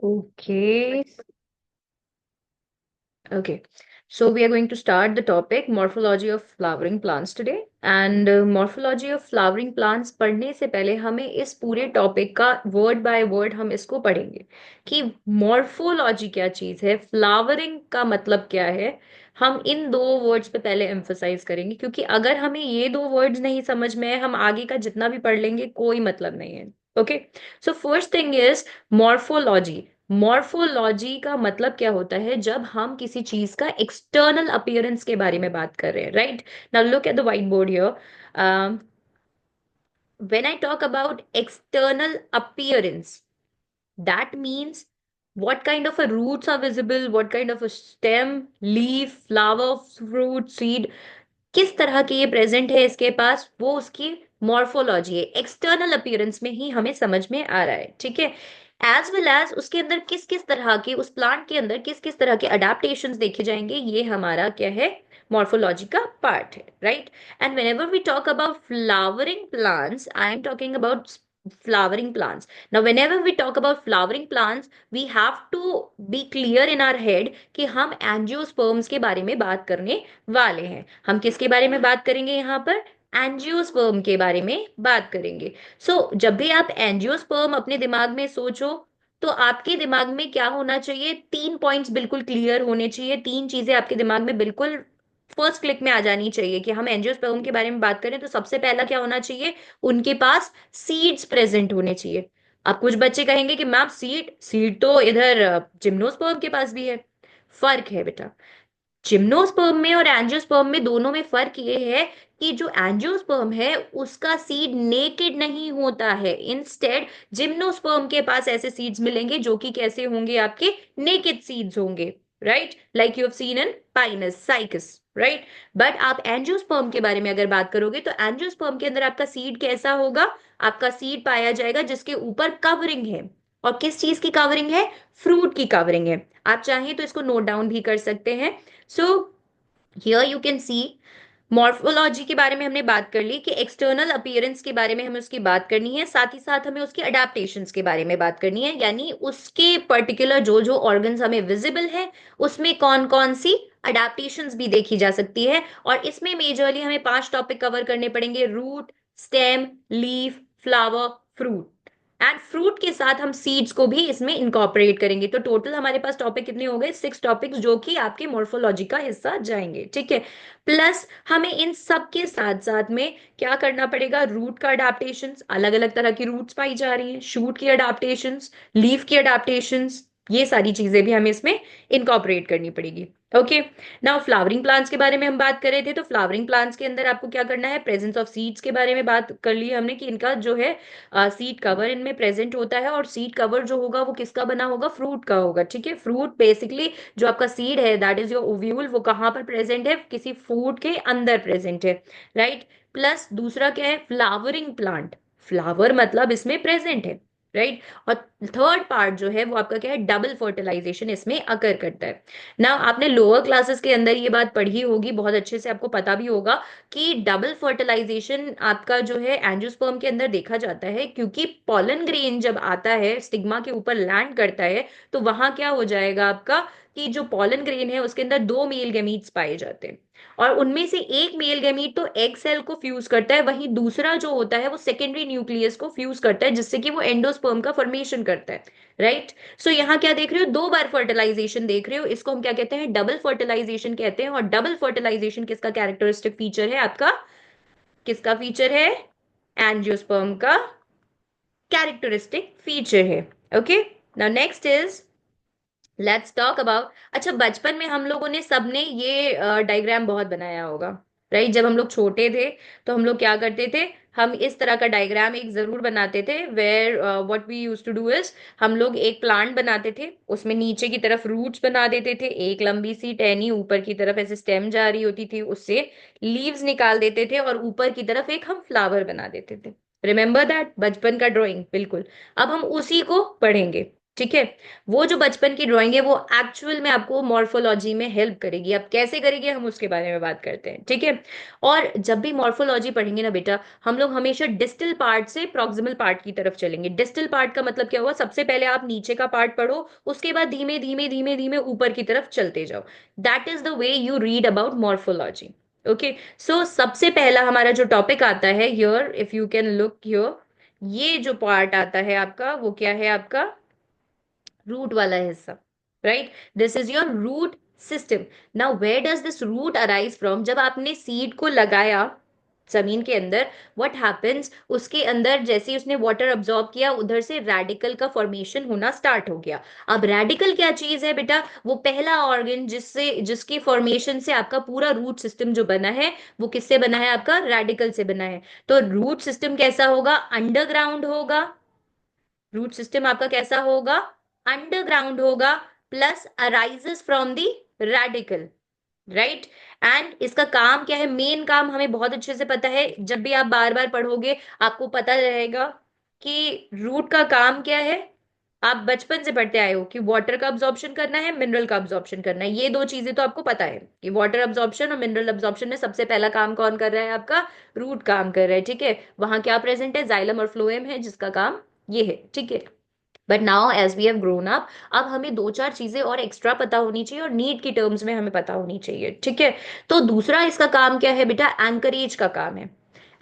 Okay. Okay. So we are going to start the topic morphology of flowering plants today. And morphology of flowering plants पढ़ने से पहले हमें इस पूरे topic का वर्ड बाय वर्ड हम इसको पढ़ेंगे कि मॉर्फोलॉजी क्या चीज है, फ्लावरिंग का मतलब क्या है। हम इन दो वर्ड्स पे पहले एम्फसाइज करेंगे क्योंकि अगर हमें ये दो वर्ड्स नहीं समझ में है हम आगे का जितना भी पढ़ लेंगे कोई मतलब नहीं है। Okay. So first thing is morphology. Morphology का मतलब क्या होता है जब हम किसी चीज का एक्सटर्नल अपीयरेंस के बारे में बात कर रहे हैं, right. Now look at the white board here. When I talk about external appearance, that means what kind of a roots are visible, what kind of a stem, leaf, flower, fruit, seed, किस तरह के ये present है इसके पास, वो उसकी morphology है। External appearance में ही हमें समझ में आ रहा है, ठीक है। एज वेल एज उसके अंदर किस किस तरह के, उस प्लांट के अंदर किस किस तरह के अडेप्टेशंस देखे जाएंगे, ये हमारा क्या है, मॉर्फोलॉजी का पार्ट है, right. And whenever we talk about flowering plants, I am talking about flowering plants. Now whenever we talk about flowering plants, we have to be clear in our head कि हम angiosperms के बारे में बात करने वाले हैं। हम किसके बारे में बात करेंगे यहाँ पर, एंजियोस्पर्म के बारे में बात करेंगे। जब भी आप एंजियोस्पर्म अपने दिमाग में सोचो तो आपके दिमाग में क्या होना चाहिए, तीन पॉइंट्स बिल्कुल क्लियर होने चाहिए, तीन चीजें आपके दिमाग में बिल्कुल फर्स्ट क्लिक में आ जानी चाहिए कि हम एंजियोस्पर्म के बारे में बात करें तो सबसे पहला क्या होना चाहिए, उनके पास सीड्स प्रेजेंट होने चाहिए। अब कुछ बच्चे कहेंगे कि मैम सीड सीड तो इधर जिम्नोस्पर्म के पास भी है। फर्क है बेटा, जिम्नोस्पर्म में और एंजियोस्पर्म में दोनों में फर्क ये है कि जो एंजियोस्पर्म है उसका सीड नेकेड नहीं होता है। इंस्टेड जिम्नोस्पर्म के पास ऐसे सीड्स मिलेंगे जो कि कैसे होंगे, आपके नेकेड सीड्स होंगे, right, like you have seen in Pinus cycas, right. But आप एंजियोस्पर्म के बारे में अगर बात करोगे तो एंजियोस्पर्म के अंदर आपका सीड कैसा होगा, आपका सीड पाया जाएगा जिसके ऊपर कवरिंग है। और किस चीज की कवरिंग है, फ्रूट की कवरिंग है। आप चाहें तो इसको नोट डाउन भी कर सकते हैं। So here you can see, morphology के बारे में हमने बात कर ली कि एक्सटर्नल अपीयरेंस के बारे में हमें उसकी बात करनी है, साथ ही साथ हमें उसके अडेप्टेशंस के बारे में बात करनी है, यानी उसके पर्टिकुलर जो जो ऑर्गन्स हमें विजिबल है उसमें कौन कौन सी अडेप्टेशंस भी देखी जा सकती है। और इसमें मेजरली हमें पांच टॉपिक कवर करने पड़ेंगे, root, stem, leaf, flower, fruit. And fruit के साथ हम सीड्स को भी इसमें इंकॉर्पोरेट करेंगे। तो टोटल हमारे पास टॉपिक कितने हो गए, सिक्स टॉपिक्स जो कि आपके मॉर्फोलॉजी का हिस्सा जाएंगे, ठीक है। प्लस हमें इन सब के साथ साथ में क्या करना पड़ेगा, रूट का अडेप्टेशंस, अलग अलग तरह की रूट्स पाई जा रही हैं, शूट की अडेप्टेशंस, लीफ की अडेप्टेशंस, ये सारी चीजें भी हमें इसमें इनकॉर्पोरेट करनी पड़ेगी। ओके। नाउ फ्लावरिंग प्लांट्स के बारे में हम बात कर रहे थे, तो फ्लावरिंग प्लांट्स के अंदर आपको क्या करना है, प्रेजेंस ऑफ सीड्स के बारे में बात कर ली हमने कि इनका जो है सीड कवर इनमें प्रेजेंट होता है। और सीड कवर जो होगा वो किसका बना होगा, फ्रूट का होगा, ठीक है। फ्रूट बेसिकली जो आपका सीड है, दैट इज योर ओव्यूल, वो कहाँ पर प्रेजेंट है, किसी फ्रूट के अंदर प्रेजेंट है, राइट। प्लस दूसरा क्या है, फ्लावरिंग प्लांट, फ्लावर मतलब इसमें प्रेजेंट है, राइट। और थर्ड पार्ट जो है वो आपका क्या है, डबल फर्टिलाइजेशन इसमें अकर करता है। ना आपने लोअर क्लासेस के अंदर ये बात पढ़ी होगी, बहुत अच्छे से आपको पता भी होगा कि डबल फर्टिलाइजेशन आपका जो है एंजियोस्पर्म के अंदर देखा जाता है, क्योंकि पॉलन ग्रेन जब आता है स्टिग्मा के ऊपर लैंड करता है तो वहां क्या हो जाएगा आपका, कि जो पॉलन ग्रेन है उसके अंदर दो मेल गैमीट्स पाए जाते हैं। और उनमें से एक मेल गैमीट तो एग सेल को फ्यूज करता है, वहीं दूसरा जो होता है वो सेकेंडरी न्यूक्लियस को फ्यूज करता है, जिससे कि वो एंडोस्पर्म का फॉर्मेशन करता है, राइट। यहाँ क्या देख रहे हो, दो बार फर्टिलाइजेशन देख रहे हो, इसको हम क्या कहते हैं, डबल फर्टिलाइजेशन कहते हैं। और डबल फर्टिलाइजेशन किसका कैरेक्टरिस्टिक फीचर है आपका, किसका फीचर है, एंजियोस्पर्म का कैरेक्टरिस्टिक फीचर है। Okay. Now next is, let's talk about, अच्छा बचपन में हम लोगों ने सबने ये डायग्राम बहुत बनाया होगा, राइट। जब हम लोग छोटे थे तो हम लोग क्या करते थे, हम इस तरह का डायग्राम एक जरूर बनाते थे, where what we use to do is, हम लोग एक प्लांट बनाते थे, उसमें नीचे की तरफ रूट्स बना देते थे, एक लंबी सी टहनी, ऊपर की तरफ ऐसे स्टेम जा रही होती थी, उससे लीव्स निकाल देते थे, और ऊपर की तरफ एक हम फ्लावर बना देते थे। रिमेंबर दैट, बचपन का ड्राइंग, बिल्कुल। अब हम उसी को पढ़ेंगे। ठीक है। वो जो बचपन की ड्राइंग है वो एक्चुअल में आपको मॉर्फोलॉजी में हेल्प करेगी। अब कैसे करेगी हम उसके बारे में बात करते हैं, ठीक है। और जब भी मॉर्फोलॉजी पढ़ेंगे ना बेटा, हम लोग हमेशा डिस्टल पार्ट से प्रॉक्सिमल पार्ट की तरफ चलेंगे। डिस्टल पार्ट का मतलब क्या हुआ, सबसे पहले आप नीचे का पार्ट पढ़ो, उसके बाद धीमे धीमे धीमे धीमे ऊपर की तरफ चलते जाओ। That is the way you read about morphology. Okay, so सबसे पहला हमारा जो टॉपिक आता है here, if you can look here, ये जो पार्ट आता है आपका वो क्या है, आपका रूट वाला हिस्सा। Right, this is your root system. Now where does this root arise from, जब आपने सीड को लगाया जमीन के अंदर, व्हाट हैपेंस, उसके अंदर जैसे ही उसने वाटर अब्सॉर्ब किया, उधर से रेडिकल का फॉर्मेशन होना स्टार्ट हो गया। अब रेडिकल क्या चीज है बेटा, वो पहला ऑर्गन जिससे, जिसकी फॉर्मेशन से आपका पूरा रूट सिस्टम जो बना है, वो किससे बना है, आपका रेडिकल से बना है। तो रूट सिस्टम कैसा होगा, अंडरग्राउंड होगा। रूट सिस्टम आपका कैसा होगा, अंडरग्राउंड होगा, plus arises from the radical. Right, and इसका काम क्या है, मेन काम हमें बहुत अच्छे से पता है, जब भी आप बार बार पढ़ोगे आपको पता रहेगा कि रूट का काम क्या है। आप बचपन से पढ़ते आए हो कि वाटर का अब्जॉर्प्शन करना है, मिनरल का अब्जॉर्प्शन करना है, ये दो चीजें तो आपको पता है कि वाटर अब्जॉर्प्शन और मिनरल अब्जॉर्प्शन में सबसे पहला काम कौन कर रहा है, आपका रूट काम कर रहा है। ठीक है, वहां क्या प्रेजेंट है, जाइलम और फ्लोएम है जिसका काम ये है। ठीक है, but now as we have grown up, अब हमें दो चार चीजें और एक्स्ट्रा पता होनी चाहिए और नीट की टर्म्स में हमें पता होनी चाहिए। ठीक है, तो दूसरा इसका काम क्या है बेटा, एंकरेज का काम है।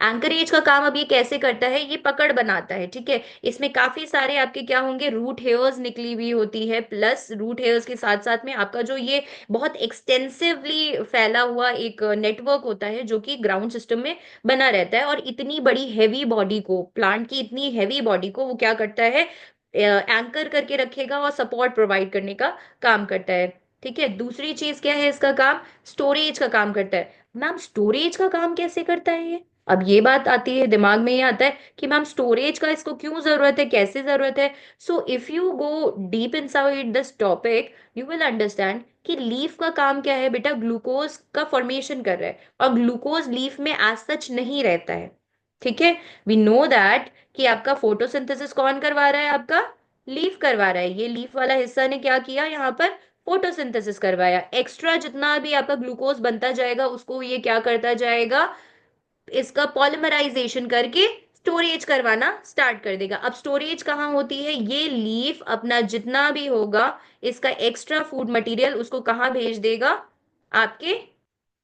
एंकरेज का काम अब ये कैसे करता है, ये पकड़ बनाता है। ठीक है, इसमें काफी सारे आपके क्या होंगे, रूट हेयर्स निकली हुई होती है, प्लस रूट हेयर्स के साथ साथ में आपका जो ये बहुत एक्सटेंसिवली फैला हुआ एक नेटवर्क होता है जो कि ग्राउंड सिस्टम में बना रहता है। और इतनी बड़ी हैवी बॉडी को, प्लांट की इतनी हैवी बॉडी को वो क्या करता है, एंकर करके रखेगा और सपोर्ट प्रोवाइड करने का काम करता है। ठीक है, दूसरी चीज क्या है इसका काम, स्टोरेज का काम करता है। मैम स्टोरेज का काम कैसे करता है ये, अब ये बात आती है दिमाग में, ये आता है कि मैम स्टोरेज का इसको क्यों जरूरत है, कैसे जरूरत है। So if you go deep inside this topic, you will understand कि लीफ का काम क्या है बेटा, ग्लूकोज का फॉर्मेशन कर रहा है, और ग्लूकोज लीफ में एज सच नहीं रहता है। ठीक है, वी नो दैट कि आपका फोटोसिंथेसिस कौन करवा रहा है, आपका लीफ करवा रहा है। ये लीफ वाला हिस्सा ने क्या किया, यहाँ पर फोटोसिंथेसिस करवाया। एक्स्ट्रा जितना भी आपका ग्लूकोज बनता जाएगा उसको ये क्या करता जाएगा, इसका पॉलिमराइजेशन करके स्टोरेज करवाना स्टार्ट कर देगा। अब स्टोरेज कहाँ होती है, ये लीफ अपना जितना भी होगा इसका एक्स्ट्रा फूड मटेरियल उसको कहाँ भेज देगा, आपके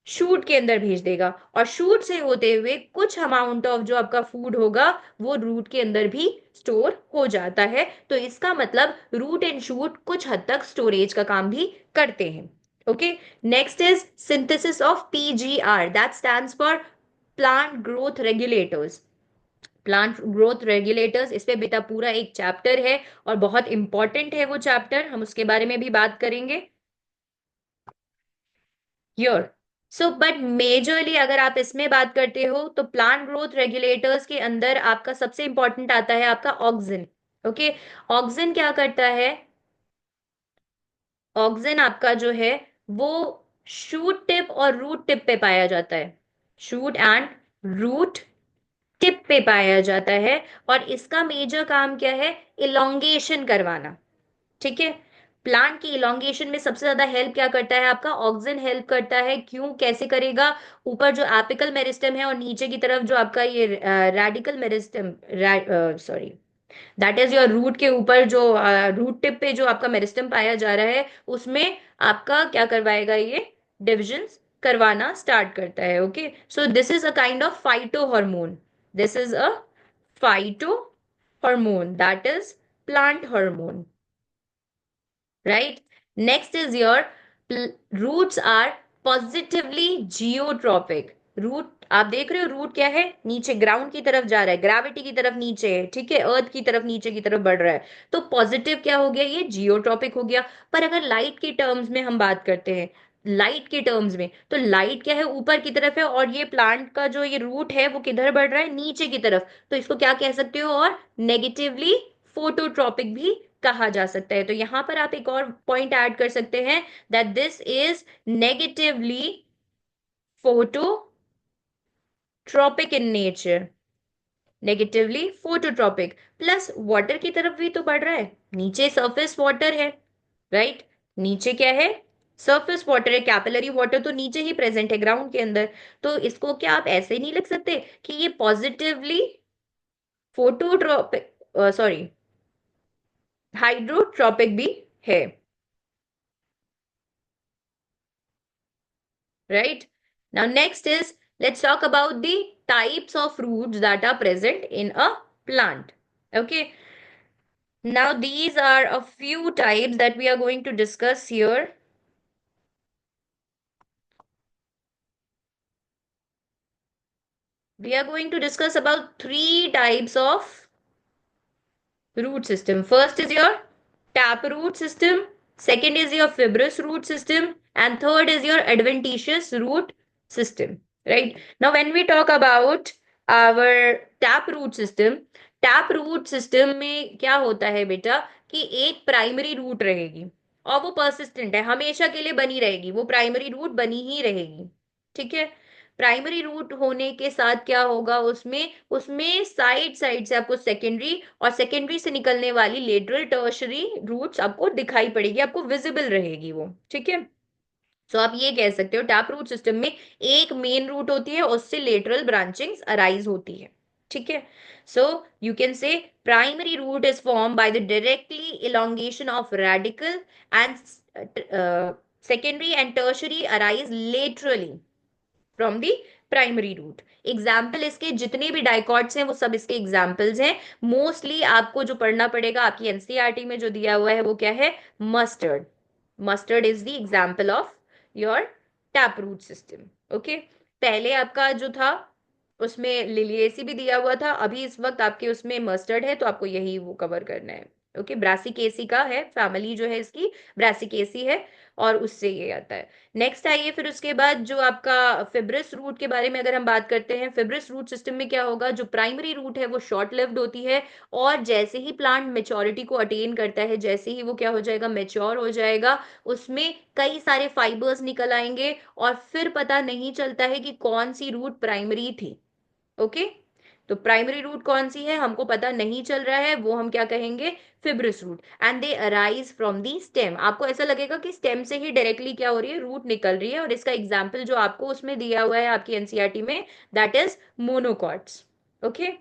शूट के अंदर भेज देगा। और शूट से होते हुए कुछ अमाउंट ऑफ जो आपका फूड होगा वो रूट के अंदर भी स्टोर हो जाता है। तो इसका मतलब रूट एंड शूट कुछ हद तक स्टोरेज का काम भी करते हैं। Okay, next is synthesis of PGR, that stands for plant growth regulators. Plant growth regulators, इस पे बेटा पूरा एक चैप्टर है और बहुत इंपॉर्टेंट है वो चैप्टर, हम उसके बारे में भी बात करेंगे योर। सो बट मेजरली अगर आप इसमें बात करते हो तो प्लांट ग्रोथ रेगुलेटर्स के अंदर आपका सबसे इंपॉर्टेंट आता है आपका ऑक्सिन। ओके, ऑक्सिन क्या करता है, ऑक्सिन आपका जो है वो शूट टिप और रूट टिप पे पाया जाता है, शूट एंड रूट टिप पे पाया जाता है। और इसका मेजर काम क्या है, इलोंगेशन करवाना। ठीक है, प्लांट की इलोंगेशन में सबसे ज्यादा हेल्प क्या करता है, आपका ऑक्सिन हेल्प करता है। क्यों, कैसे करेगा, ऊपर जो एपिकल मेरिस्टम है और नीचे की तरफ जो आपका ये radical meristem, sorry, that is your root के ऊपर जो रूट टिप पे जो आपका मेरिस्टम पाया जा रहा है, उसमें आपका क्या करवाएगा, ये डिविजन्स करवाना स्टार्ट करता है। Okay, so this is a kind of phyto hormone, this is a phyto hormone, that is plant hormone. Right, next is your, roots are positively geotropic. Root आप देख रहे हो, रूट क्या है, नीचे ग्राउंड की तरफ जा रहा है, ग्रेविटी की तरफ नीचे है। ठीक है, अर्थ की तरफ नीचे की तरफ बढ़ रहा है, तो पॉजिटिव क्या हो गया, ये जियोट्रॉपिक हो गया। पर अगर लाइट की टर्म्स में हम बात करते हैं, लाइट के टर्म्स में, तो लाइट क्या है, ऊपर की तरफ है, और ये प्लांट का जो ये रूट है वो किधर बढ़ रहा है, नीचे की तरफ। तो इसको क्या कह सकते हो, और नेगेटिवली फोटोट्रॉपिक भी कहा जा सकता है। तो यहां पर आप एक और पॉइंट ऐड कर सकते हैं, that this is negatively phototropic in nature, negatively phototropic. Plus water की तरफ भी तो बढ़ रहा है, नीचे सरफेस वाटर है, राइट। नीचे क्या है, सरफेस वाटर है, कैपिलरी वाटर तो नीचे ही प्रेजेंट है ग्राउंड के अंदर। तो इसको क्या आप ऐसे नहीं लिख सकते कि ये पॉजिटिवली फोटोट्रॉपिक, सॉरी, हाइड्रोट्रॉपिक भी है, right? Now next is, let's talk about the types of roots that are present in a plant. Okay, now these are a few types that we are going to discuss here. We are going to discuss about three types of root system. First is your tap root system, second is your fibrous root system, and third is your adventitious root system. Right? Now, when we talk about our tap root system में क्या होता है बेटा, कि एक primary root रहेगी और वो परसिस्टेंट है, हमेशा के लिए बनी रहेगी, वो प्राइमरी रूट बनी ही रहेगी। ठीक है। प्राइमरी रूट होने के साथ क्या होगा, उसमें उसमें साइड साइड से आपको सेकेंडरी और सेकेंडरी से निकलने वाली लेटरल टर्शरी रूट्स आपको दिखाई पड़ेगी, आपको विजिबल रहेगी वो। ठीक है। सो आप ये कह सकते हो टैप रूट सिस्टम में एक मेन रूट होती है, उससे लेटरल ब्रांचिंग्स अराइज होती है। ठीक है। So you can say primary root is form by the directly elongation of radical and secondary and tertiary arise laterally from the primary root. Example इसके जितने भी डाइकॉट्स हैं वो सब इसके एग्जाम्पल्स हैं। मोस्टली आपको जो पढ़ना पड़ेगा आपकी एनसीईआरटी में जो दिया हुआ है वो क्या है, mustard. Mustard is the example of your tap root system. Okay. पहले आपका जो था उसमें लिलिएसी भी दिया हुआ था, अभी इस वक्त आपके उसमें मस्टर्ड है, तो आपको यही वो कवर करना है। ओके। ब्रासिकेसी का है, फैमिली जो है इसकी ब्रासिकेसी है, और उससे ये आता है। नेक्स्ट आइए फिर उसके बाद जो आपका फिब्रिस रूट के बारे में अगर हम बात करते हैं, फिब्रिस रूट सिस्टम में क्या होगा, जो प्राइमरी रूट है वो शॉर्ट लिव्ड होती है, और जैसे ही प्लांट मेच्योरिटी को अटेन करता है, जैसे ही वो क्या हो जाएगा, मेच्योर हो जाएगा, उसमें कई सारे फाइबर्स निकल आएंगे और फिर पता नहीं चलता है कि कौन सी रूट प्राइमरी थी। ओके। तो प्राइमरी रूट कौन सी है हमको पता नहीं चल रहा है, वो हम क्या कहेंगे, fibrous root. And they arise from the stem. आपको ऐसा लगेगा कि स्टेम से ही डायरेक्टली क्या हो रही है, रूट निकल रही है, और इसका एग्जाम्पल जो आपको उसमें दिया हुआ है आपकी एनसीईआरटी में, that is monocots. Okay.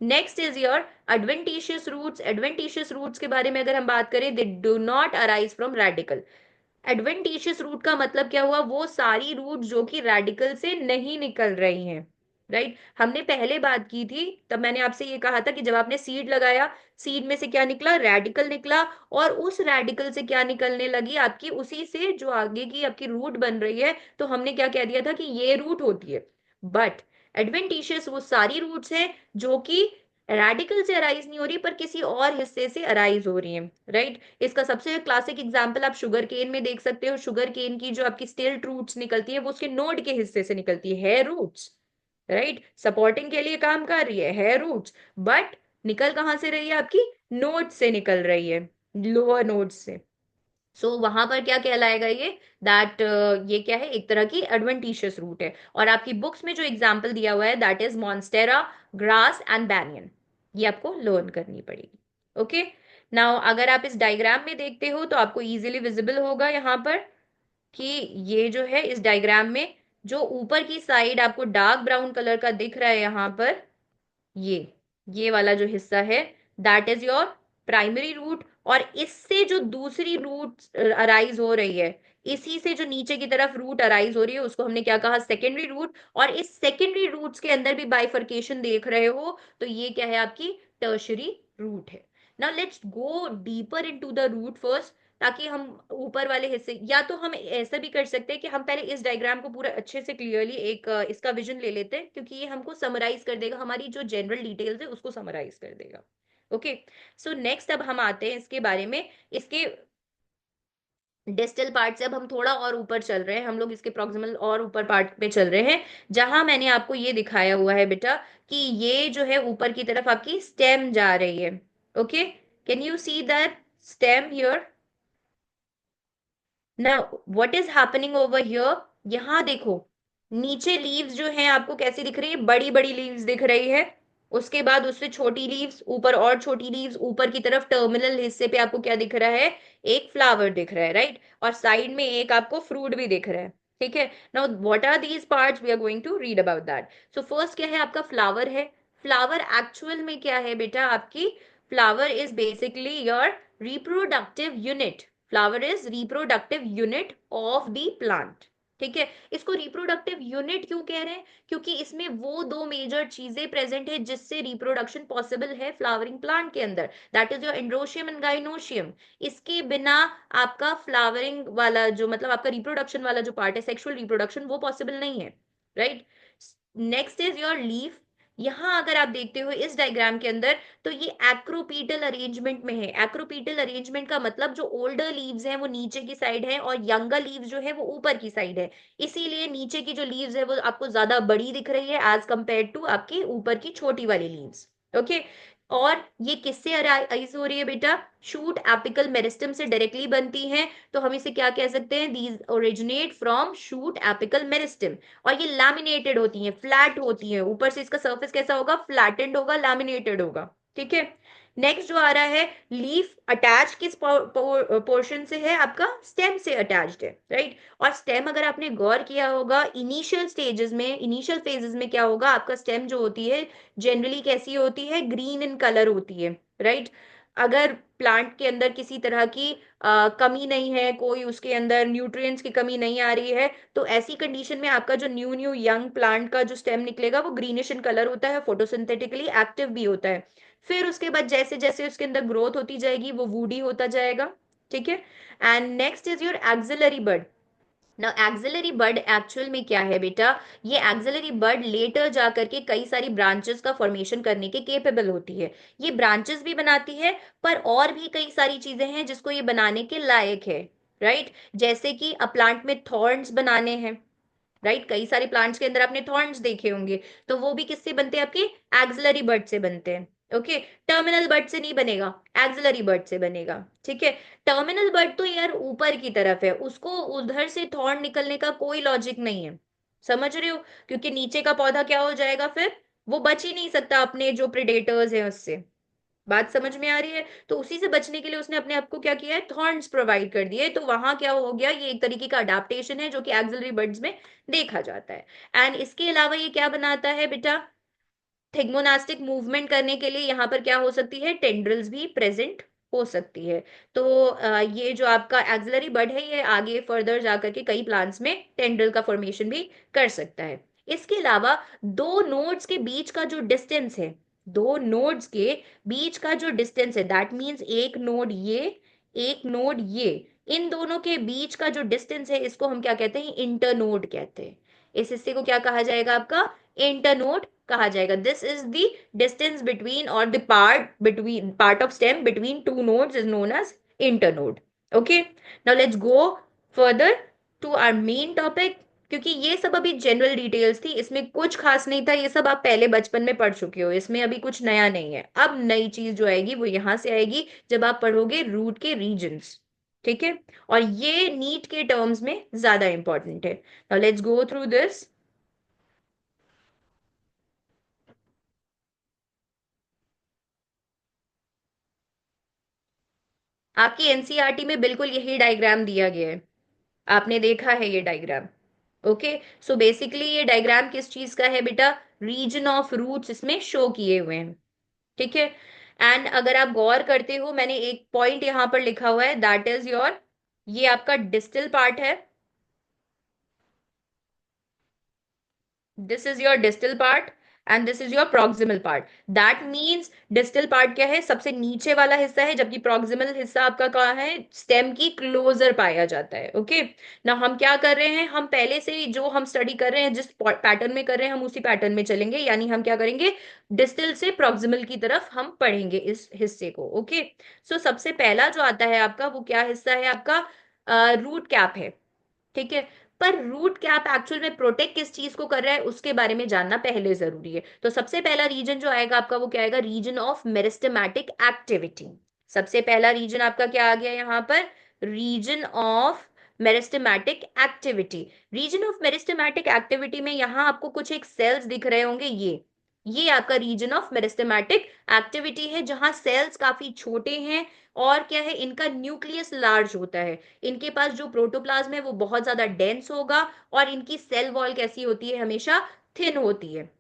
Next is your adventitious roots. Adventitious roots के बारे में अगर हम बात करें, they do not arise from radical. Adventitious root का मतलब क्या हुआ, वो सारी रूट जो कि रेडिकल से नहीं निकल रही हैं। राइट। हमने पहले बात की थी, तब मैंने आपसे ये कहा था कि जब आपने सीड लगाया, सीड में से क्या निकला, रेडिकल निकला, और उस रेडिकल से क्या निकलने लगी आपकी, उसी से जो आगे की आपकी रूट बन रही है, तो हमने क्या कह दिया था कि ये रूट होती है। बट एडवेंटिशियस वो सारी रूट्स हैं जो कि रेडिकल से अराइज नहीं हो रही, पर किसी और हिस्से से अराइज हो रही है। राइट। इसका सबसे क्लासिक एग्जांपल आप शुगर केन में देख सकते हो। शुगर केन की जो आपकी स्टिल्ट रूट्स निकलती है वो उसके नोड के हिस्से से निकलती है रूट्स। राइट। सपोर्टिंग के लिए काम कर रही है रूट्स, बट निकल कहां से रही है, आपकी नोड से निकल रही है, लोअर नोड से। सो वहां पर क्या कहलाएगा ये, दैट ये क्या है, एक तरह की एडवेंटिशियस रूट है। और आपकी बुक्स में जो एग्जाम्पल दिया हुआ है that is monstera, grass and banyan, ये आपको लर्न करनी पड़ेगी। ओके। नाउ अगर आप इस डायग्राम में देखते हो तो आपको इजीली विजिबल होगा यहाँ पर कि ये जो है इस डायग्राम में जो ऊपर की साइड आपको डार्क ब्राउन कलर का दिख रहा है यहाँ पर, ये ये वाला जो हिस्सा है, that is your primary root. और इससे जो दूसरी रूट अराइज हो रही है, इसी से जो नीचे की तरफ रूट अराइज हो रही है, उसको हमने क्या कहा, सेकेंडरी रूट। और इस सेकेंडरी रूट्स के अंदर भी बाइफर्केशन देख रहे हो, तो ये क्या है, आपकी टर्शरी रूट है। Now let's go deeper into the root first, ताकि हम ऊपर वाले हिस्से, या तो हम ऐसा भी कर सकते हैं कि हम पहले इस डायग्राम को पूरा अच्छे से क्लियरली एक इसका विजन ले लेते हैं, क्योंकि ये हमको समराइज कर देगा, हमारी जो जनरल डिटेल्स है उसको समराइज कर देगा। ओके। सो नेक्स्ट अब हम आते हैं इसके बारे में, इसके डिस्टल पार्ट से अब हम थोड़ा और ऊपर चल रहे हैं, हम लोग इसके प्रॉक्सिमल और ऊपर पार्ट पे चल रहे हैं, जहां मैंने आपको ये दिखाया हुआ है बेटा कि ये जो है ऊपर की तरफ आपकी स्टेम जा रही है। Okay. Can you see that stem here. Now what is happening over here, यहां देखो, नीचे लीव्स जो हैं आपको कैसी दिख रही है, बड़ी बड़ी लीव्स दिख रही है। उसके बाद उससे छोटी लीव्स, ऊपर और छोटी लीव्स, ऊपर की तरफ टर्मिनल हिस्से पे आपको क्या दिख रहा है, एक फ्लावर दिख रहा है, राइट, और साइड में एक आपको फ्रूट भी दिख रहा है। ठीक है, now what are these parts, we are going to read about that. So first क्या है आपका, फ्लावर है। फ्लावर एक्चुअल में क्या है बेटा आपकी, flower is basically your reproductive unit. Flower is reproductive unit of the plant. ठीक है, इसको रिप्रोडक्टिव यूनिट क्यों कह रहे हैं, क्योंकि इसमें वो दो मेजर चीजें प्रेजेंट है जिससे रिप्रोडक्शन पॉसिबल है फ्लावरिंग प्लांट के अंदर, that is your androecium and gynoecium. इसके बिना आपका फ्लावरिंग वाला जो मतलब आपका रिप्रोडक्शन वाला जो पार्ट है, सेक्सुअल रिप्रोडक्शन, वो पॉसिबल नहीं है, right. Next is your leaf. यहां अगर आप देखते हो इस डायग्राम के अंदर, तो ये एक्रोपीटल अरेंजमेंट में है। एक्रोपीटल अरेंजमेंट का मतलब जो ओल्डर लीव्स हैं वो नीचे की साइड है और यंगर लीव्स जो है वो ऊपर की साइड है। इसीलिए नीचे की जो लीव्स है वो आपको ज्यादा बड़ी दिख रही है एज कंपेयर टू आपकी ऊपर की छोटी वाली लीव्स। ओके, और ये किससे अराइज हो रही है बेटा, शूट एपिकल मेरिस्टम से डायरेक्टली बनती हैं। तो हम इसे क्या कह सकते हैं, these originate from shoot apical meristem. और ये लैमिनेटेड होती हैं, फ्लैट होती हैं, ऊपर से इसका सरफेस कैसा होगा, फ्लैटेंड होगा, लैमिनेटेड होगा। ठीक है, नेक्स्ट जो आ रहा है, लीफ अटैच किस पोर्शन से है आपका, स्टेम से अटैच्ड है, राइट। और स्टेम अगर आपने गौर किया होगा, इनिशियल स्टेजेस में, इनिशियल फेजेस में क्या होगा, आपका स्टेम जो होती है जनरली कैसी होती है, ग्रीन इन कलर होती है, राइट। अगर प्लांट के अंदर किसी तरह की कमी नहीं है, कोई उसके अंदर न्यूट्रिएंट्स की कमी नहीं आ रही है, तो ऐसी कंडीशन में आपका जो न्यू न्यू यंग प्लांट का जो स्टेम निकलेगा वो ग्रीनिश इन कलर होता है, फोटोसिंथेटिकली एक्टिव भी होता है। फिर उसके बाद जैसे जैसे उसके अंदर ग्रोथ होती जाएगी वो वूडी होता जाएगा। ठीक है, and next is your axillary bud. ना एक्सिलरी बड एक्चुअल में क्या है बेटा, ये एक्सिलरी बड लेटर जा करके कई सारी ब्रांचेस का फॉर्मेशन करने के केपेबल होती है। ये ब्रांचेस भी बनाती है, पर और भी कई सारी चीजें हैं जिसको ये बनाने के लायक है, राइट। जैसे कि अ प्लांट में थॉर्न्स बनाने हैं, राइट, कई सारे प्लांट्स के अंदर आपने थॉर्न्स देखे होंगे, तो वो भी किससे बनते हैं, आपके एक्सिलरी बड से बनते हैं। ओके, टर्मिनल बड से नहीं बनेगा, एक्सिलरी बड से बनेगा। ठीक है, टर्मिनल बड तो यार ऊपर की तरफ है, उसको उधर से थॉर्न निकलने का कोई लॉजिक नहीं है, समझ रहे हो, क्योंकि नीचे का पौधा क्या हो जाएगा, फिर वो बच ही नहीं सकता अपने जो प्रेडेटर्स हैं उससे। बात समझ में आ रही है, तो उसी से बचने के लिए उसने अपने आप को क्या किया है, थॉर्न्स प्रोवाइड कर दिए, तो वहां क्या हो गया, ये एक तरीके का अडाप्टेशन है जो कि एक्सिलरी बर्ड्स में देखा जाता है। एंड इसके अलावा ये क्या बनाता है बेटा, थिग्मोनास्टिक मूवमेंट करने के लिए यहाँ पर क्या हो सकती है, टेंड्रिल्स भी प्रेजेंट हो सकती है। तो ये जो आपका एक्सिलरी बड है ये आगे फर्दर जाकर के कई प्लांट्स में टेंड्रिल का फॉर्मेशन भी कर सकता है। इसके अलावा दो नोड्स के बीच का जो डिस्टेंस है, दो नोड्स के बीच का जो डिस्टेंस है, दैट मीन्स एक नोड ये, एक नोड ये, इन दोनों के बीच का जो डिस्टेंस है इसको हम क्या कहते हैं, इंटरनोड कहते हैं। इस हिस्से को क्या कहा जाएगा आपका, इंटरनोड कहा जाएगा। This is the distance between और the part of stem between two nodes is known as internode. Okay, now let's go further to our main topic. क्योंकि ये सब अभी जनरल डिटेल्स थी, इसमें कुछ खास नहीं था, ये सब आप पहले बचपन में पढ़ चुके हो, इसमें अभी कुछ नया नहीं है। अब नई चीज जो आएगी वो यहां से आएगी जब आप पढ़ोगे रूट के रीजन्स। ठीक है, और ये नीट के टर्म्स में ज्यादा इंपॉर्टेंट है। Now let's go through this. आपकी एनसीईआरटी में बिल्कुल यही डायग्राम दिया गया है, आपने देखा है ये डायग्राम। ओके, सो बेसिकली ये डायग्राम किस चीज का है बेटा, रीजन ऑफ रूट्स इसमें शो किए हुए हैं। ठीक है, एंड अगर आप गौर करते हो मैंने एक पॉइंट यहां पर लिखा हुआ है, दैट इज योर, ये आपका डिस्टल पार्ट है, this is your distal part and this is your proximal part. That means distal part क्या है, सबसे नीचे वाला हिस्सा है, जबकि प्रॉक्सिमल हिस्सा आपका कहाँ है, स्टेम की क्लोजर पाया जाता है। ओके, ना हम क्या कर रहे हैं, हम पहले से ही जो हम स्टडी कर रहे हैं जिस पैटर्न में कर रहे हैं हम उसी पैटर्न में चलेंगे, यानी हम क्या करेंगे, डिस्टल से प्रॉक्सिमल की तरफ हम पढ़ेंगे इस हिस्से को। ओके, सो सबसे पहला जो आता है आपका वो क्या हिस्सा है आपका, रूट कैप है। ठीक है, पर रूट कैप एक्चुअल में प्रोटेक्ट किस चीज को कर रहा है उसके बारे में जानना पहले जरूरी है। तो सबसे पहला रीजन जो आएगा आपका वो क्या आएगा, रीजन ऑफ मेरिस्टेमेटिक एक्टिविटी। सबसे पहला रीजन आपका क्या आ गया यहाँ पर, region of meristematic activity. Region of meristematic activity में यहाँ आपको कुछ एक सेल्स दिख रहे होंगे, ये ये आपका रीजन ऑफ मेरिस्टेमेटिक एक्टिविटी है, जहां सेल्स काफी छोटे हैं और क्या है, इनका न्यूक्लियस लार्ज होता है। इनके पास जो प्रोटोप्लाज्म है वो बहुत ज्यादा डेंस होगा और इनकी सेल वॉल कैसी होती है, हमेशा थिन होती है।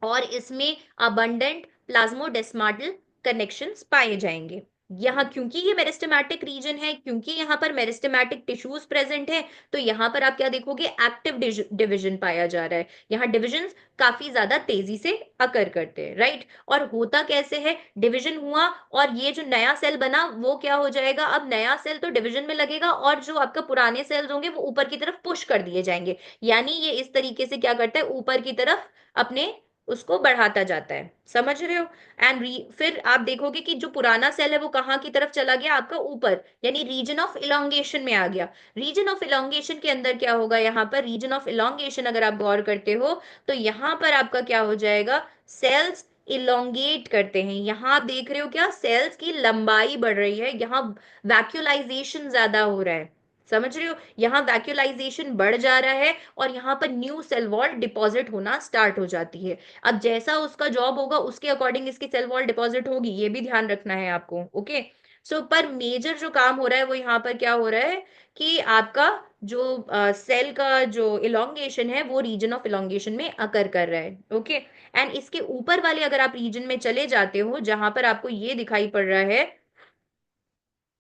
और इसमें अबंडेंट प्लाज्मोडेस्माटल कनेक्शंस पाए जाएंगे। यहाँ क्योंकि ये मेरिस्टेमेटिक रीजन है, क्योंकि यहाँ पर मेरिस्टेमेटिक टिश्यूज प्रेजेंट है, तो यहाँ पर आप क्या देखोगे, एक्टिव डिवीजन पाया जा रहा है। यहाँ डिविजन काफी ज्यादा तेजी से अकर करते हैं, राइट। और होता कैसे है, डिवीजन हुआ और ये जो नया सेल बना वो क्या हो जाएगा, अब नया सेल तो डिवीजन में लगेगा और जो आपका पुराने सेल्स होंगे वो ऊपर की तरफ पुश कर दिए जाएंगे। यानी ये इस तरीके से क्या करता है, ऊपर की तरफ अपने उसको बढ़ाता जाता है, समझ रहे हो। एंड फिर आप देखोगे कि जो पुराना सेल है वो कहाँ की तरफ चला गया, आपका ऊपर, यानी रीजन ऑफ इलोंगेशन में आ गया। रीजन ऑफ इलोंगेशन के अंदर क्या होगा, यहाँ पर रीजन ऑफ इलोंगेशन अगर आप गौर करते हो तो यहाँ पर आपका क्या हो जाएगा, सेल्स इलोंगेट करते हैं। यहाँ आप देख रहे हो क्या, सेल्स की लंबाई बढ़ रही है, यहाँ वैक्यूलाइजेशन ज्यादा हो रहा है, समझ रहे हो। यहाँ वैक्यूलाइजेशन बढ़ जा रहा है और यहाँ पर न्यू सेल वॉल डिपॉजिट होना स्टार्ट हो जाती है। अब जैसा उसका जॉब होगा उसके अकॉर्डिंग इसकी सेल वॉल डिपॉजिट होगी, ये भी ध्यान रखना है आपको, ओके। सो पर मेजर जो काम हो रहा है वो यहाँ पर क्या हो रहा है कि आपका जो सेल का जो इलोंगेशन है वो रीजन ऑफ इलोंगेशन में अकर कर रहा है, ओके। एंड इसके ऊपर वाले अगर आप रीजन में चले जाते हो, जहां पर आपको ये दिखाई पड़ रहा है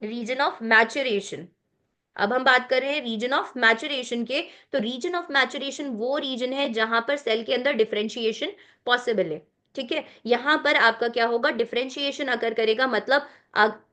रीजन ऑफ मैचुरेशन। अब हम बात कर रहे हैं रीजन ऑफ मैचुरेशन के। तो रीजन ऑफ मैचुरेशन वो रीजन है जहां पर सेल के अंदर डिफरेंशिएशन पॉसिबल है, ठीक है। यहां पर आपका क्या होगा, डिफरेंशिएशन अकर करेगा, मतलब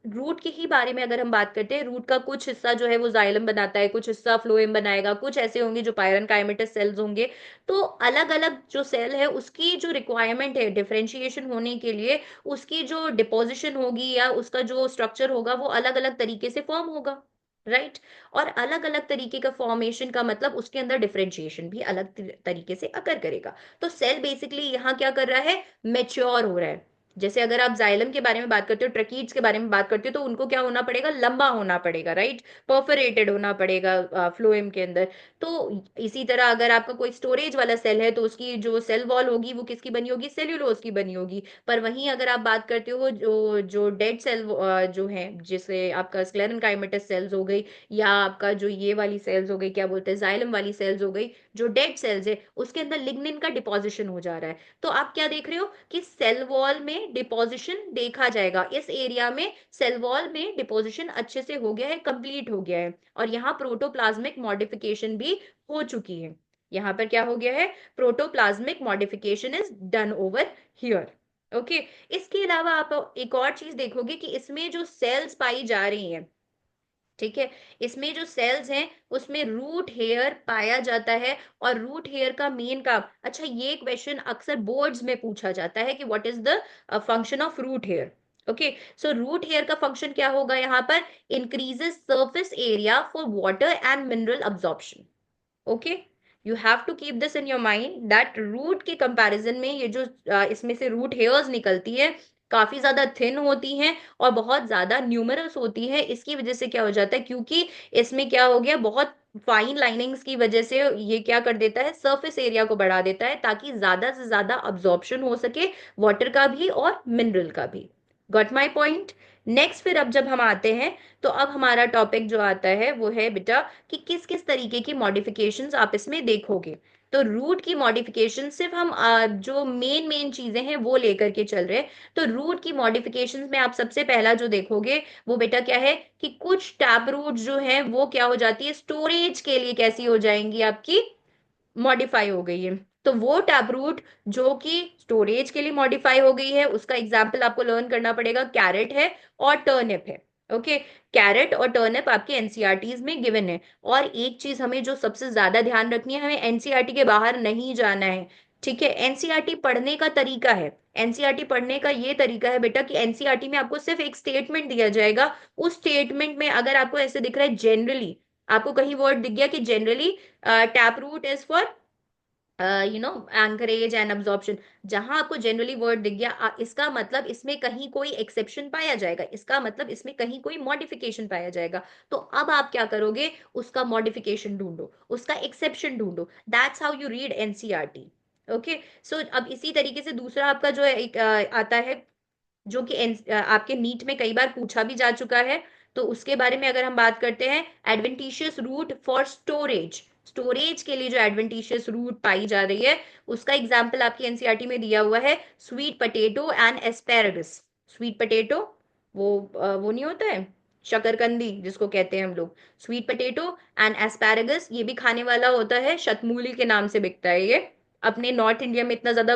रूट के ही बारे में अगर हम बात करते हैं, रूट का कुछ हिस्सा जो है वो जाइलम बनाता है, कुछ हिस्सा फ्लोएम बनाएगा, कुछ ऐसे होंगे जो पायरनकाइमेटस सेल्स होंगे। तो अलग अलग जो सेल है उसकी जो रिक्वायरमेंट है डिफरेंशिएशन होने के लिए, उसकी जो डिपोजिशन होगी या उसका जो स्ट्रक्चर होगा वो अलग अलग तरीके से फॉर्म होगा, राइट। और अलग अलग तरीके का फॉर्मेशन का मतलब उसके अंदर डिफरेंशिएशन भी अलग तरीके से अकर करेगा। तो सेल बेसिकली यहाँ क्या कर रहा है, मेच्योर हो रहा है। जैसे अगर आप जाइलम के बारे में बात करते हो, ट्रकीट्स के बारे में बात करते हो, तो उनको क्या होना पड़ेगा, लंबा होना पड़ेगा, राइट, परफोरेटेड होना पड़ेगा फ्लोएम के अंदर। तो इसी तरह अगर आपका कोई स्टोरेज वाला सेल है तो उसकी जो सेल वॉल होगी वो किसकी बनी होगी, सेल्यूलोज की बनी होगी। पर वहीं अगर आप बात करते हो जो जो डेड सेल जो है, जिसे आपका स्क्लेरेनकाइमेटस सेल्स हो गई, या आपका जो ये वाली सेल्स हो गई, क्या बोलते हैं, जाइलम वाली सेल्स हो गई, जो डेड सेल्स है उसके अंदर लिग्निन का डिपोजिशन हो जा रहा है। तो आप क्या देख रहे हो कि सेल वॉल में डिपोजिशन देखा जाएगा, इस एरिया में सेल वॉल में डिपोजिशन अच्छे से हो गया है, कंप्लीट हो गया है। और यहाँ प्रोटोप्लाज्मिक मॉडिफिकेशन भी हो चुकी है। यहाँ पर क्या हो गया है, protoplasmic modification is done over here, okay. इसके अलावा आप एक और चीज देखोगे कि इसमें जो सेल्स पाई जा रही हैं, ठीक है, इसमें जो सेल्स हैं उसमें रूट हेयर पाया जाता है। और रूट हेयर का मेन काम, अच्छा ये क्वेश्चन अक्सर बोर्ड्स में पूछा जाता है कि what is the function of root hair, okay. So root hair का फंक्शन क्या होगा यहाँ पर, increases surface area for water and mineral absorption, okay. You have to keep this in your mind that root के comparison में ये जो इसमें से रूट हेयर्स निकलती है काफी ज्यादा थिन होती हैं और बहुत ज्यादा न्यूमरस होती है। इसकी वजह से क्या हो जाता है, क्योंकि इसमें क्या हो गया, बहुत फाइन लाइनिंग्स की वजह से ये क्या कर देता है, सरफेस एरिया को बढ़ा देता है ताकि ज्यादा से ज्यादा अब्जॉर्प्शन हो सके वाटर का भी और मिनरल का भी। Got my point. नेक्स्ट फिर अब जब हम आते हैं तो अब हमारा टॉपिक जो आता है वो है बेटा कि किस किस तरीके की मॉडिफिकेशंस आप इसमें देखोगे। तो रूट की मॉडिफिकेशन सिर्फ हम जो मेन मेन चीजें हैं वो लेकर के चल रहे हैं। तो रूट की मॉडिफिकेशंस में आप सबसे पहला जो देखोगे वो बेटा क्या है कि कुछ टैप रूट जो है वो क्या हो जाती है, स्टोरेज के लिए कैसी हो जाएंगी, आपकी मॉडिफाई हो गई है। तो वो टैप रूट जो कि स्टोरेज के लिए मॉडिफाई हो गई है, उसका एग्जाम्पल आपको लर्न करना पड़ेगा, कैरेट है और टर्निप है, ओके। कैरेट और टर्निप आपके एनसीईआरटीज में गिवन है। और एक चीज हमें जो सबसे ज्यादा ध्यान रखनी है, हमें एनसीईआरटी के बाहर नहीं जाना है, ठीक है। एनसीईआरटी पढ़ने का तरीका है, एनसीईआरटी पढ़ने का ये तरीका है बेटा कि एनसीईआरटी में आपको सिर्फ एक स्टेटमेंट दिया जाएगा। उस स्टेटमेंट में अगर आपको ऐसे दिख रहा है जनरली, आपको कहीं वर्ड दिख गया कि generally tap root is for anchorage and absorption, जहां आपको जनरली वर्ड दिख गया, इसका मतलब इसमें कहीं कोई एक्सेप्शन पाया जाएगा, इसका मतलब इसमें कहीं कोई मॉडिफिकेशन पाया जाएगा। तो अब आप क्या करोगे, उसका मॉडिफिकेशन ढूंढो, उसका एक्सेप्शन ढूंढो। That's how you read NCERT, okay. So अब इसी तरीके से दूसरा आपका जो है एक आता है, जो कि आपके नीट में कई बार पूछा भी जा चुका है। तो उसके बारे में अगर हम बात करते हैं, adventitious root for storage, storage के लिए जो एडवेंटिशियस रूट पाई जा रही है, उसका एग्जाम्पल आपकी एनसीईआरटी में दिया हुआ है, sweet potato and asparagus. Sweet potato, वो नहीं होता है शकरकंदी जिसको कहते हैं हम लोग, स्वीट पटेटो एंड एस्पैरागस, ये भी खाने वाला होता है, शतमूली के नाम से बिकता है ये। अपने नॉर्थ इंडिया में इतना ज्यादा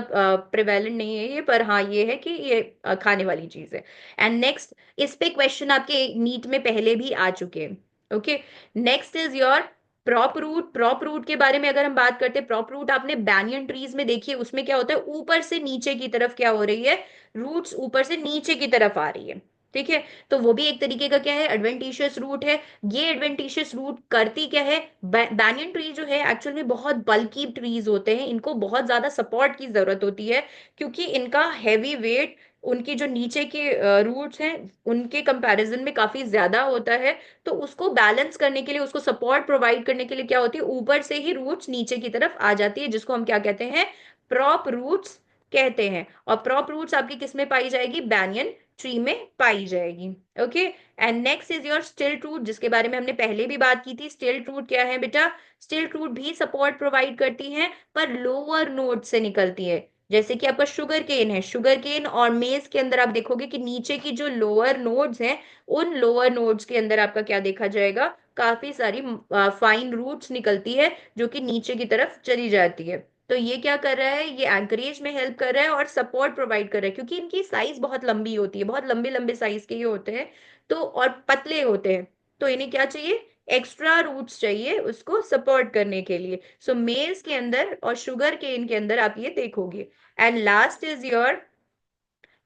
प्रिवेलेंट नहीं है ये, पर हाँ ये है कि ये खाने वाली चीज है। एंड नेक्स्ट, इस पे क्वेश्चन आपके नीट में पहले भी आ चुके हैं। Okay. Next is your prop root. Prop root के बारे में अगर हम बात करते हैं, प्रॉप रूट आपने बैनियन ट्रीज में देखिए, उसमें क्या होता है, ऊपर से नीचे की तरफ क्या हो रही है, रूट्स ऊपर से नीचे की तरफ आ रही है। ठीक है, तो वो भी एक तरीके का क्या है, एडवेंटिशियस रूट है। ये एडवेंटिशियस रूट करती क्या है, बैनियन ट्री जो है एक्चुअल में बहुत बल्की ट्रीज होते हैं, इनको बहुत ज्यादा सपोर्ट की जरूरत होती है, क्योंकि इनका हैवी वेट उनकी जो नीचे के रूट्स हैं उनके कंपैरिजन में काफी ज्यादा होता है। तो उसको बैलेंस करने के लिए, उसको सपोर्ट प्रोवाइड करने के लिए क्या होती है, ऊपर से ही रूट्स नीचे की तरफ आ जाती है, जिसको हम क्या कहते हैं, प्रॉप रूट्स कहते हैं। और प्रॉप रूट्स आपकी किस में पाई जाएगी, बैनियन ट्री में पाई जाएगी। Okay. And next is your stilt root, जिसके बारे में हमने पहले भी बात की थी। स्टिल्ट रूट क्या है बेटा, स्टिल्ट रूट भी सपोर्ट प्रोवाइड करती हैं, पर लोअर नोड से निकलती है। जैसे कि आपका शुगर केन है, शुगर केन और मेज के अंदर आप देखोगे कि नीचे की जो लोअर नोड्स हैं, उन लोअर नोड्स के अंदर आपका क्या देखा जाएगा, काफी सारी फाइन रूट्स निकलती है, जो कि नीचे की तरफ चली जाती है। तो ये क्या कर रहा है, ये एंकरेज में हेल्प कर रहा है और सपोर्ट प्रोवाइड कर रहा है, क्योंकि इनकी साइज बहुत लंबी होती है, बहुत लंबे लंबे साइज के ये होते हैं, तो और पतले होते हैं। तो इन्हें क्या चाहिए, एक्स्ट्रा रूट्स चाहिए उसको सपोर्ट करने के लिए। सो मेज के अंदर और शुगर केन के अंदर आप ये देखोगे। And last is your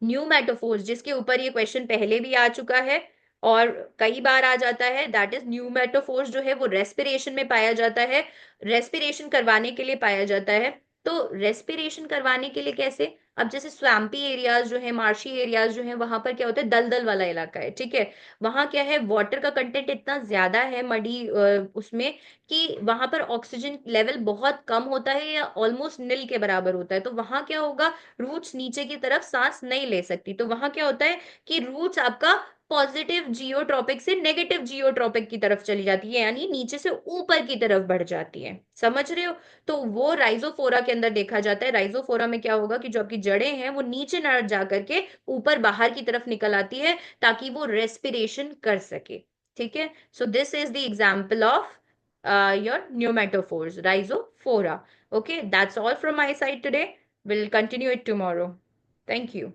pneumatophores, जिसके ऊपर ये क्वेश्चन पहले भी आ चुका है और कई बार आ जाता है। दैट इज न्यूमेटोफोर्स जो है वो रेस्पिरेशन में पाया जाता है, रेस्पिरेशन करवाने के लिए पाया जाता है। तो रेस्पिरेशन करवाने के लिए कैसे, अब जैसे स्वैम्पी एरियाज जो है, मार्शी एरियाज जो है, वहां पर क्या होता है, दलदल वाला इलाका है, ठीक है, वहां क्या है, वाटर का कंटेंट इतना ज्यादा है मडी उसमें, कि वहां पर ऑक्सीजन लेवल बहुत कम होता है या ऑलमोस्ट नील के बराबर होता है। तो वहां क्या होगा, रूट्स नीचे की तरफ सांस नहीं ले सकती, तो वहां क्या होता है कि रूट्स आपका पॉजिटिव जियोट्रॉपिक से नेगेटिव जियोट्रॉपिक की तरफ चली जाती है, यानी नीचे से ऊपर की तरफ बढ़ जाती है। समझ रहे हो, तो वो राइजोफोरा के अंदर देखा जाता है। राइजोफोरा में क्या होगा कि जो आपकी जड़ें हैं वो नीचे न जा करके ऊपर बाहर की तरफ निकल आती है, ताकि वो रेस्पिरेशन कर सके। ठीक है, सो this is the example of your pneumatophores, rhizophora. Okay, that's all from my side today. We'll continue it tomorrow. Thank you.